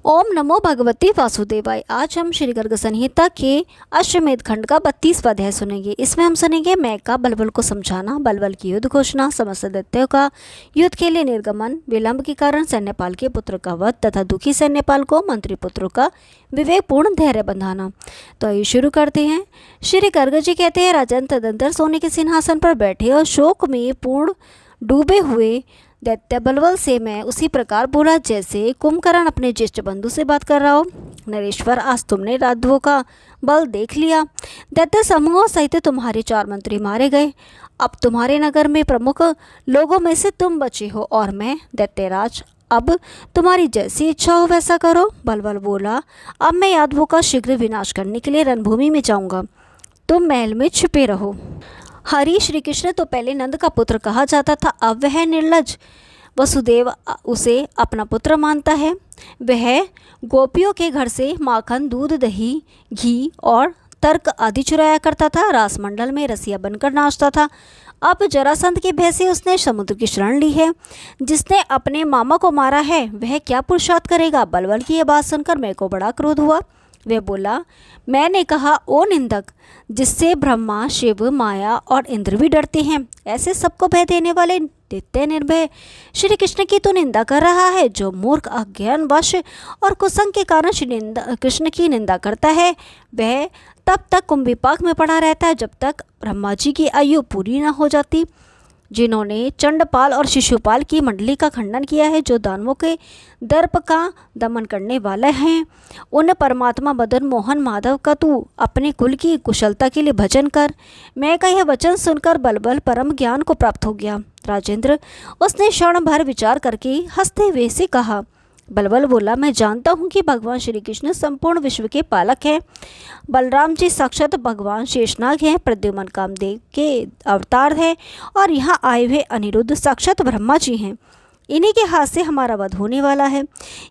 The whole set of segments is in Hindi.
ओम नमो भगवते वासुदेवाय। आज हम श्री गर्ग संहिता के अश्वमेध खंड का 32वां अध्याय सुनेंगे। इसमें हम सुनेंगे मैका बलबल को समझाना, बलबल की युद्ध घोषणा, समस्त दैत्यों का युद्ध के लिए निर्गमन, विलंब के कारण सैन्यपाल के पुत्र का वध तथा दुखी सैन्यपाल को मंत्री पुत्रों का विवेकपूर्ण धैर्य बंधाना। तो आइए शुरू करते हैं। श्री गर्ग जी कहते हैं, राजन तदंतर सोने के सिंहासन पर बैठे और शोक में पूर्ण डूबे हुए दैत्य बलबल से मैं उसी प्रकार बोला जैसे कुंभकर्ण अपने ज्येष्ठ बंधु से बात कर रहा हो। नरेश्वर, आज तुमने राघवों का बल देख लिया। दैत्य समूहों सहित तुम्हारे 4 मंत्री मारे गए। अब तुम्हारे नगर में प्रमुख लोगों में से तुम बचे हो और मैं दैत्यराज, अब तुम्हारी जैसी इच्छा हो वैसा करो। बलबल बोला, अब मैं यादवों का शीघ्र विनाश करने के लिए रणभूमि में जाऊंगा, तुम महल में छिपे रहो। हरि श्री कृष्ण तो पहले नंद का पुत्र कहा जाता था, अब वह निर्लज वसुदेव उसे अपना पुत्र मानता है। वह गोपियों के घर से माखन, दूध, दही, घी और तर्क आदि चुराया करता था। रासमंडल में रसिया बनकर नाचता था। अब जरासंध के भय से उसने समुद्र की शरण ली है। जिसने अपने मामा को मारा है वह क्या पुरुषार्थ करेगा। बलबल की यह बात सुनकर मेरे को बड़ा क्रोध हुआ। वह बोला, मैंने कहा, ओ निंदक, जिससे ब्रह्मा, शिव, माया और इंद्र भी डरते हैं, ऐसे सबको भय देने वाले नित्य निर्भय श्री कृष्ण की तो निंदा कर रहा है। जो मूर्ख, अज्ञानवश और कुसंग के कारण श्री कृष्ण की निंदा करता है वह तब तक कुंभिपाक में पड़ा रहता है जब तक ब्रह्मा जी की आयु पूरी न हो जाती। जिन्होंने चंडपाल और शिशुपाल की मंडली का खंडन किया है, जो दानवों के दर्प का दमन करने वाले हैं, उन परमात्मा मदन मोहन माधव का तू अपने कुल की कुशलता के लिए भजन कर। मैं का यह वचन सुनकर बलबल परम ज्ञान को प्राप्त हो गया। राजेंद्र, उसने क्षण भर विचार करके हंसते हुए से कहा। बलबल बोला, मैं जानता हूँ कि भगवान श्री कृष्ण संपूर्ण विश्व के पालक हैं। बलराम जी साक्षात भगवान शेषनाग हैं, प्रद्युम्न कामदेव के अवतार हैं और यहाँ आए हुए अनिरुद्ध साक्षात ब्रह्मा जी हैं। इन्हीं के हाथ से हमारा वध होने वाला है।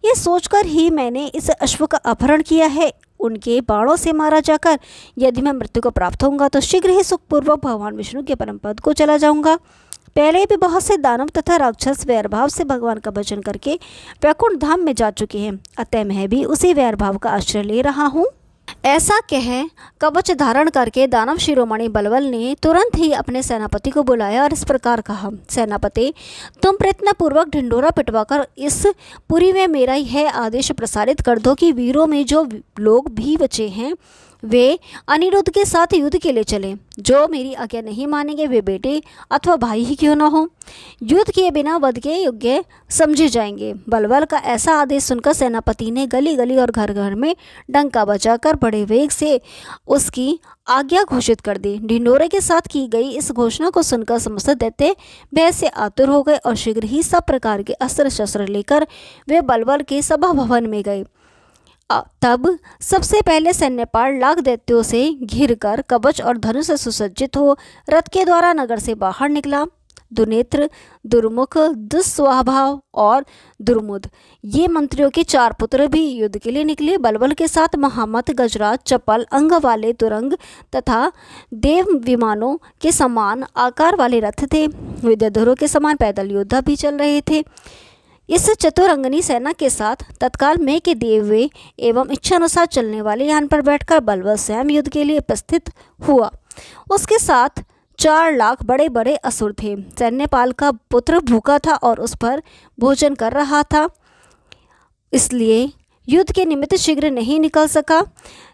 ये सोचकर ही मैंने इस अश्व का अपहरण किया है। उनके बाणों से मारा जाकर यदि मैं मृत्यु को प्राप्त होऊंगा तो शीघ्र ही सुखपूर्वक भगवान विष्णु के परम पद को चला जाऊंगा। पहले भी बहुत से दानव तथा राक्षस वैरभाव से भगवान का भजन करके वैकुंठ धाम में जा चुके हैं, अतः मैं भी उसी वैरभाव का आश्रय ले रहा हूँ। ऐसा कह कवच धारण करके दानव शिरोमणि बलबल ने तुरंत ही अपने सेनापति को बुलाया और इस प्रकार कहा, सेनापति, तुम प्रयत्न पूर्वक ढिंढोरा पिटवाकर इस पुरी में मेरा यह आदेश प्रसारित कर दो कि वीरों में जो लोग भी बचे हैं वे अनिरुद्ध के साथ युद्ध के लिए चले। जो मेरी आज्ञा नहीं मानेंगे वे बेटे अथवा भाई ही क्यों न हो, युद्ध किए बिना वध के योग्य समझे जाएंगे। बलबल का ऐसा आदेश सुनकर सेनापति ने गली गली और घर घर में डंका बजाकर बड़े वेग से उसकी आज्ञा घोषित कर दी। ढिंढोरे के साथ की गई इस घोषणा को सुनकर समस्त दैत्य भय से आतुर हो गए और शीघ्र ही सब प्रकार के अस्त्र शस्त्र लेकर वे बलबल के सभा भवन में गए। तब सबसे पहले सैन्यपाल लाख दैत्यों से घिरकर कवच और धनुष से सुसज्जित हो रथ के द्वारा नगर से बाहर निकला। दुनेत्र, दुर्मुख, दुस्वभाव और दुर्मुद ये मंत्रियों के 4 पुत्र भी युद्ध के लिए निकले। बलबल के साथ महामत, गजराज, चपल अंग वाले तुरंग तथा देव विमानों के समान आकार वाले रथ थे। विद्याधरों के समान पैदल योद्धा भी चल रहे थे। इस चतुरंगनी सेना के साथ तत्काल मैं के दिए हुए एवं इच्छानुसार चलने वाले यान पर बैठकर बलबल स्वयं युद्ध के लिए उपस्थित हुआ। उसके साथ 4 लाख बड़े बड़े असुर थे। सैन्यपाल का पुत्र भूखा था और उस पर भोजन कर रहा था, इसलिए युद्ध के निमित्त शीघ्र नहीं निकल सका।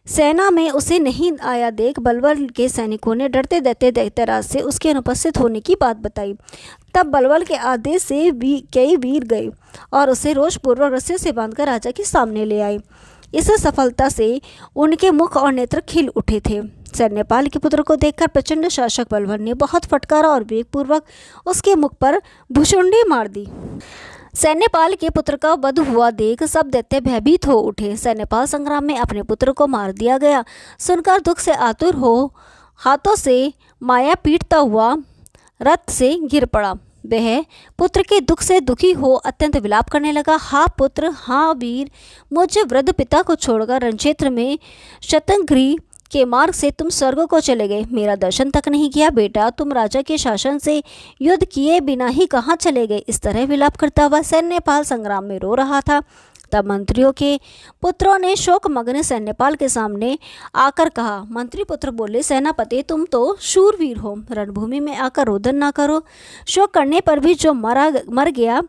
सेना में उसे नहीं आया देख बलबल के सैनिकों ने डरते दैत्यराज से उसके अनुपस्थित होने की बात बताई। तब बलबल के आदेश से कई वीर गए और उसे रोषपूर्वक रस्सियों से बांधकर राजा के सामने ले आए। इस सफलता से उनके मुख और नेत्र खिल उठे थे। सैन्यपाल के पुत्र को देखकर प्रचंड शासक बलबल ने बहुत फटकारा और वेगपूर्वक उसके मुख पर भुषुंडी मार दी। सैन्यपाल के पुत्र का वध हुआ देख सब दैत्य भयभीत हो उठे। सैन्यपाल संग्राम में अपने पुत्र को मार दिया गया सुनकर दुख से आतुर हो हाथों से माया पीटता हुआ रथ से गिर पड़ा। वह पुत्र के दुख से दुखी हो अत्यंत विलाप करने लगा। हाँ पुत्र, हाँ वीर, मुझे वृद्ध पिता को छोड़कर रणक्षेत्र में शतंगृह के मार्ग से तुम स्वर्ग को चले गए, मेरा दर्शन तक नहीं किया। बेटा, तुम राजा के शासन से युद्ध किए बिना ही कहाँ चले गए। इस तरह विलाप करता हुआ सैन्यपाल संग्राम में रो रहा था। तब मंत्रियों के पुत्रों ने शोकमग्न सैन्यपाल के सामने आकर कहा। मंत्री पुत्र बोले, सेनापति तुम तो शूरवीर हो, रणभूमि में आकर रोदन ना करो। शोक करने पर भी जो मर गया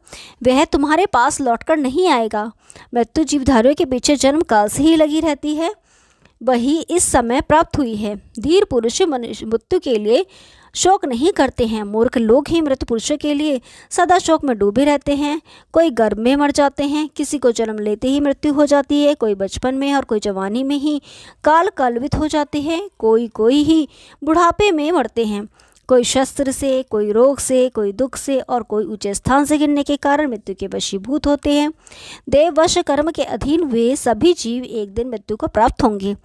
वह तुम्हारे पास लौटकर नहीं आएगा। मृत्यु जीवधारियों के पीछे जन्म काल से ही लगी रहती है, वही इस समय प्राप्त हुई है। धीर पुरुष मृत्यु के लिए शोक नहीं करते हैं, मूर्ख लोग ही मृत पुरुषों के लिए सदा शोक में डूबे रहते हैं। कोई गर्भ में मर जाते हैं, किसी को जन्म लेते ही मृत्यु हो जाती है, कोई बचपन में और कोई जवानी में ही काल कलवित हो जाते हैं, कोई ही बुढ़ापे में मरते हैं। कोई शस्त्र से, कोई रोग से, कोई दुख से और कोई ऊंचे स्थान से गिरने के कारण मृत्यु के वशीभूत होते हैं। देववश कर्म के अधीन हुए सभी जीव एक दिन मृत्यु को प्राप्त होंगे।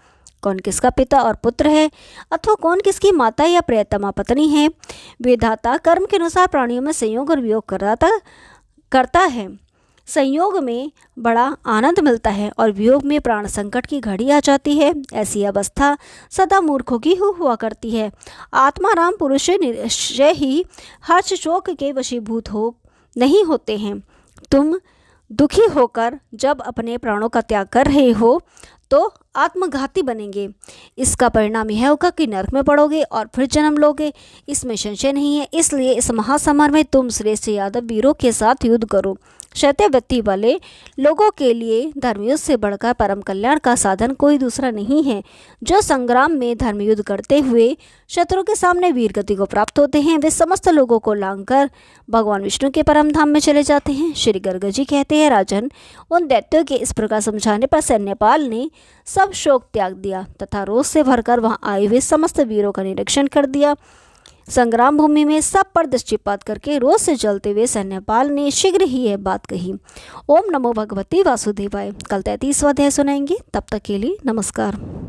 कौन किसका पिता और पुत्र है अथवा कौन किसकी माता या प्रियतमा पत्नी है, विधाता कर्म के अनुसार प्राणियों में संयोग और वियोग करता है। संयोग में बड़ा आनंद मिलता है और वियोग में प्राण संकट की घड़ी आ जाती है। ऐसी अवस्था सदा मूर्खों की हुआ करती है। आत्मा राम पुरुष निश्चय ही हर्ष शोक के वशीभूत नहीं होते हैं। तुम दुखी होकर जब अपने प्राणों का त्याग कर रहे हो तो आत्मघाती बनेंगे। इसका परिणाम यह होगा कि नरक में पड़ोगे और फिर जन्म लोगे, इसमें संशय नहीं है। इसलिए इस महासमर में तुम श्रेष्ठ यादव वीरों के साथ युद्ध करो। क्षैत्यवृत्ति वाले लोगों के लिए धर्मयुद्ध से बढ़कर परम कल्याण का साधन कोई दूसरा नहीं है। जो संग्राम में धर्मयुद्ध करते हुए शत्रु के सामने वीर गति को प्राप्त होते हैं, वे समस्त लोगों को लांघकर भगवान विष्णु के परम धाम में चले जाते हैं। श्री गर्ग जी कहते हैं, राजन, उन दैत्यों के इस प्रकार समझाने पर सैन्यपाल ने सब शोक त्याग दिया तथा रोष से भरकर वहां आए हुए समस्त वीरों का निरीक्षण कर दिया। संग्राम भूमि में सब पर दृष्टिपात करके रोष से जलते हुए सैन्यपाल ने शीघ्र ही यह बात कही। ओम नमो भगवती वासुदेवाय। कल 33वां अध्याय सुनाएंगे, तब तक के लिए नमस्कार।